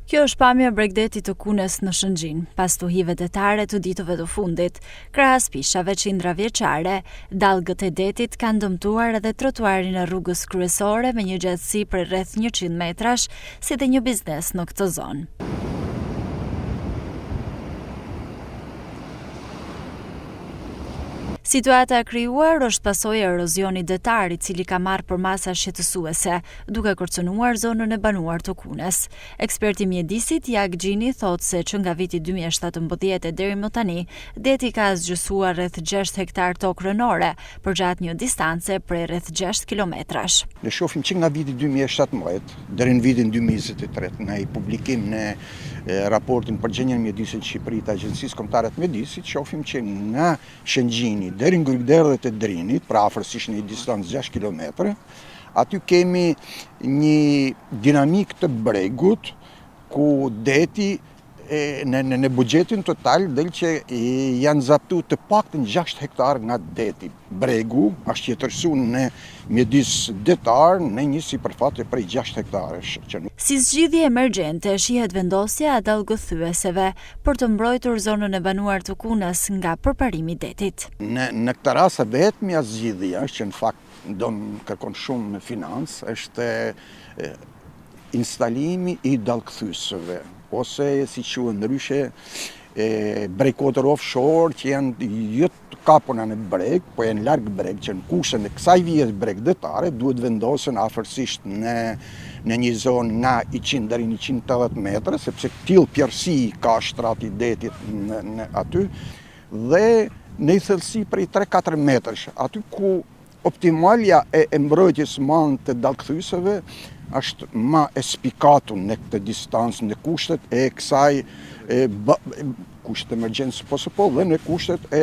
Kjo është pamja e Bregdetit të Kunes në Shëngjin, pas tuhive detare të ditëve të fundit. Krahas pishave qindra vjeçare, dallgët e detit kanë dëmtuar edhe trotuarin e rrugës kryesore me një gjatësi prej rreth 100 metrash, si dhe një biznes në këtë zonë. Situata e krijuar është pasojë e erozionit detar i cili ka marrë për masa shqetësuese, duke kërcënuar zonën e banuar të Kunes. Eksperti mjedisit Jak Gjini thotë se që nga viti 2017 deri më tani, deti ka zgjësuar rreth 6 hektar tokë rënore, përgjatë një distance prej rreth 6 kilometrash. Ne shohim që nga viti 2017 deri në vitin 2023, nga i publikim në raportin për gjendjen e mjedisit në Shqipëri të Agjencisë Kombëtare të Mjedisit, shohim që nga Shëngjini deri në Grykderdhet e Drinit, pra afërsisht në një distancë 6 km, aty kemi një dinamik të bregut ku deti në buxhetin total del që janë zaptu të paktën 6 hektar nga deti. Bregu është jetërsuar në mjedis detar në një sipërfaqe prej 6 hektarësh. Si zgjidhje emergjente shihet vendosja e dallgëthyeseve për të mbrojtur zonën e banuar të Kunes nga përparimi i detit. Në këtë rast vetmja zgjidhje është që në fakt do më kërkon shumë financë, është instalimi i dallgëthyeseve, ose si quhen ndryshe breakwater offshore që janë jo të kapuna në breg, po janë larg breg, që në kushten e kësaj vije breg detare duhet vendosen afërsisht në një zonë nga 100 deri 180 metra, sepse tillë pjerësi ka shtrati i detit në aty, dhe në thellësi prej 3-4 metrash, aty ku optimalja e mbrojtjes të dallgëthyeseve është ma e spikatu në këtë distancë në kushtet e kësaj kushtet emergjencë dhe në kushtet e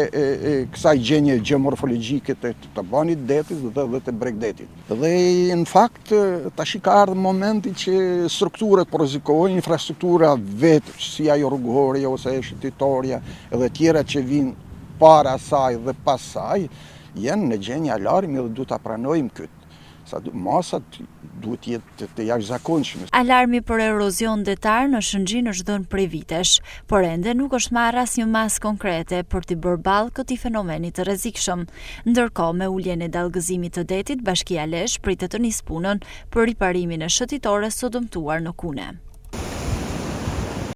kësaj gjendje gjeomorfologjike të banit detit dhe të bregdetit. Dhe në fakt tash ka ardhur momenti që strukturat po rrezikohen, infrastruktura vetë, si ajo rrugëhorja ose shëtitëtorja edhe tjera që vinë para saj dhe pas saj, janë në gjendje alarmi dhe duhet ta pranojmë këtë. Masat duhet jetë të jashtëzakonshme. Alarmi për erozion detar në Shëngjin është dhënë prej vitesh, por ende nuk është marrë asnjë masë konkrete për të bërë ballë këtij fenomeni të rrezikshëm. Ndërkohë, me uljen e dallgëzimit të detit, Bashkia Lezhë pritet të nisë punën për riparimin e shëtitores së dëmtuar në Kune.